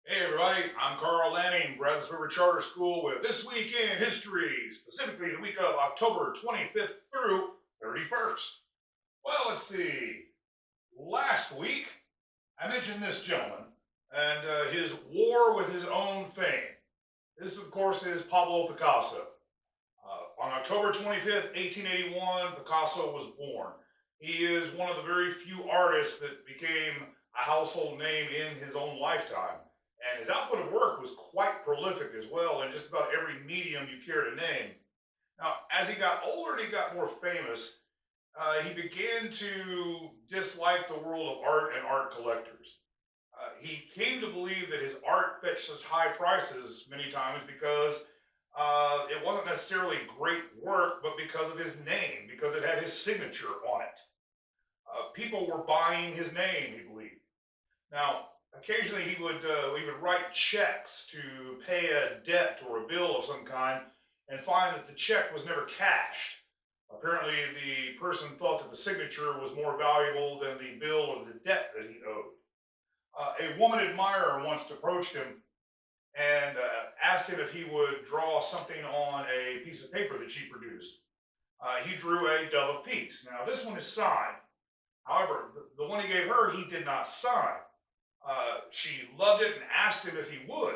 Hey everybody, I'm Carl Lanning, Brazos River Charter School with This Week in History, specifically the week of October 25th through 31st. Well, let's see. Last week, I mentioned this gentleman and his war with his own fame. This, of course, is Pablo Picasso. On October 25th, 1881, Picasso was born. He is one of the very few artists that became a household name in his own lifetime. And his output of work was quite prolific as well in just about every medium you care to name. Now, as he got older and he got more famous, he began to dislike the world of art and art collectors. He came to believe that his art fetched such high prices many times because it wasn't necessarily great work, but because of his name, because it had his signature on it. People were buying his name, he believed. Now, occasionally he would write checks to pay a debt or a bill of some kind, and find that the check was never cashed. Apparently, the person thought that the signature was more valuable than the bill of the debt that he owed. A woman admirer once approached him and asked him if he would draw something on a piece of paper that she produced. He drew a dove of peace. Now, this one is signed. However, the one he gave her, he did not sign. She loved it and asked him if he would,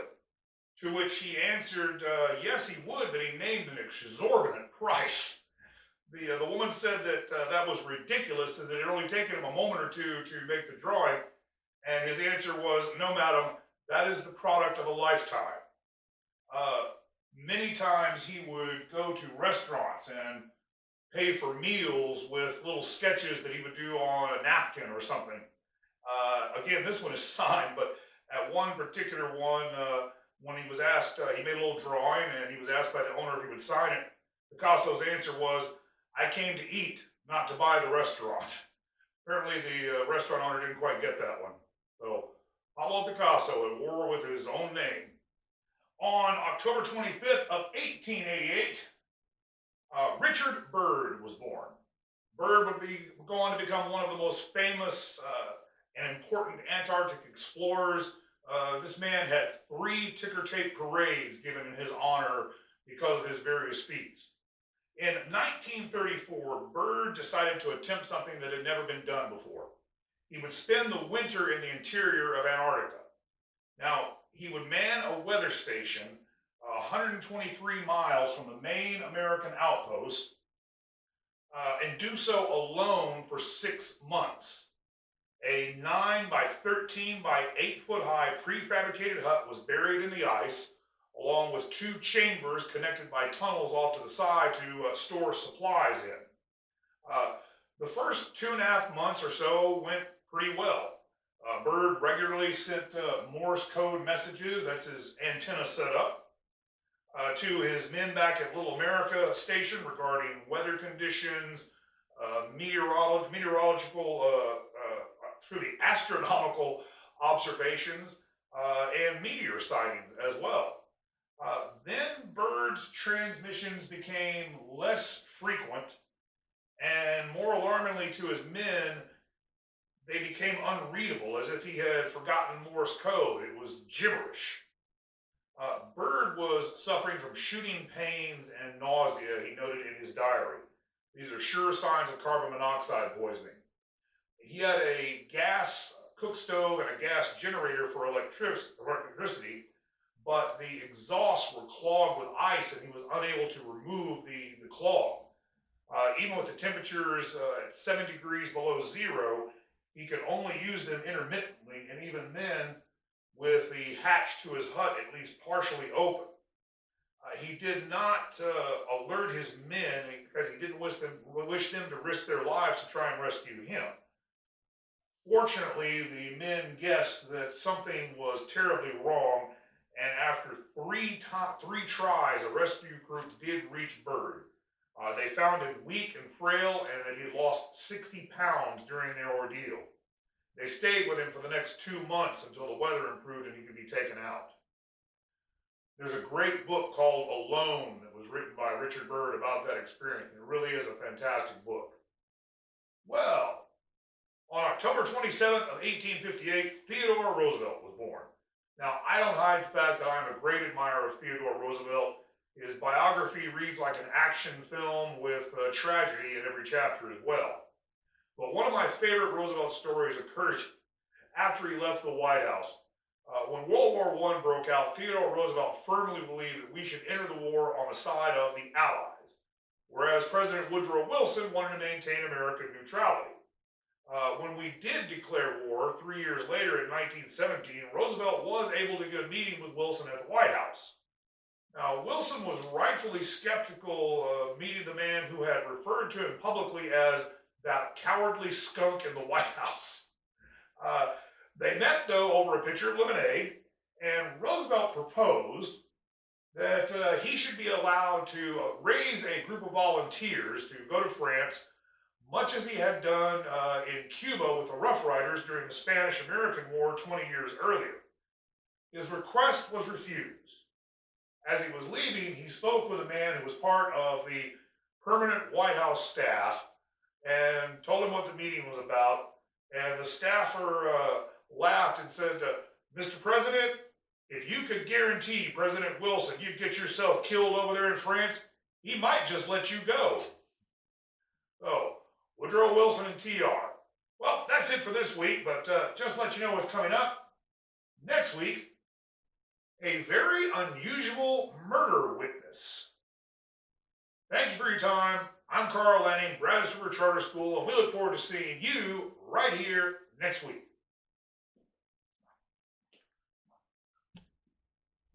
to which he answered, yes, he would, but he named an exorbitant price. The woman said that that was ridiculous and that it had only taken him a moment or two to make the drawing. And his answer was, no, madam, that is the product of a lifetime. Many times he would go to restaurants and pay for meals with little sketches that he would do on a napkin or something. Again, this one is signed, but at one particular one, when he was asked, he made a little drawing and he was asked by the owner if he would sign it. Picasso's answer was, I came to eat, not to buy the restaurant. Apparently, the restaurant owner didn't quite get that one. So, Pablo Picasso at war with his own name. On October 25th of 1888, Richard Byrd was born. Byrd would go on to become one of the most famous and important Antarctic explorers. This man had 3 ticker tape parades given in his honor because of his various feats. In 1934, Byrd decided to attempt something that had never been done before. He would spend the winter in the interior of Antarctica. Now, he would man a weather station 123 miles from the main American outpost and do so alone for 6 months. A 9 by 13 by 8 foot high prefabricated hut was buried in the ice, along with 2 chambers connected by tunnels off to the side to store supplies in. The first 2.5 months or so went pretty well. Byrd regularly sent Morse code messages, that's his antenna setup, to his men back at Little America Station regarding weather conditions, astronomical observations, and meteor sightings as well. Then Byrd's transmissions became less frequent, and more alarmingly to his men, they became unreadable, as if he had forgotten Morse code. It was gibberish. Byrd was suffering from shooting pains and nausea, he noted in his diary. These are sure signs of carbon monoxide poisoning. He had a gas cook stove and a gas generator for electricity, but the exhausts were clogged with ice and he was unable to remove the clog. Even with the temperatures at 7 degrees below zero, he could only use them intermittently, and even then, with the hatch to his hut at least partially open. He did not alert his men because he didn't wish them to risk their lives to try and rescue him. Fortunately, the men guessed that something was terribly wrong, and after three tries, a rescue group did reach Byrd. They found him weak and frail, and that he lost 60 pounds during their ordeal. They stayed with him for the next 2 months until the weather improved and he could be taken out. There's a great book called Alone that was written by Richard Byrd about that experience, and it really is a fantastic book. Well, on October 27th of 1858, Theodore Roosevelt was born. Now, I don't hide the fact that I'm a great admirer of Theodore Roosevelt. His biography reads like an action film with tragedy in every chapter as well. But one of my favorite Roosevelt stories occurred after he left the White House. When World War I broke out, Theodore Roosevelt firmly believed that we should enter the war on the side of the Allies, whereas President Woodrow Wilson wanted to maintain American neutrality. When we did declare war 3 years later in 1917, Roosevelt was able to get a meeting with Wilson at the White House. Now, Wilson was rightfully skeptical of meeting the man who had referred to him publicly as that cowardly skunk in the White House. They met, though, over a pitcher of lemonade, and Roosevelt proposed that he should be allowed to raise a group of volunteers to go to France, much as he had done in Cuba with the Rough Riders during the Spanish-American War 20 years earlier. His request was refused. As he was leaving, he spoke with a man who was part of the permanent White House staff and told him what the meeting was about. And the staffer laughed and said, Mr. President, if you could guarantee President Wilson you'd get yourself killed over there in France, he might just let you go. So, Woodrow Wilson and TR. Well, that's it for this week, but just to let you know what's coming up. Next week, a very unusual murder witness. Thank you for your time. I'm Carl Lanning, Brazos River Charter School, and we look forward to seeing you right here next week.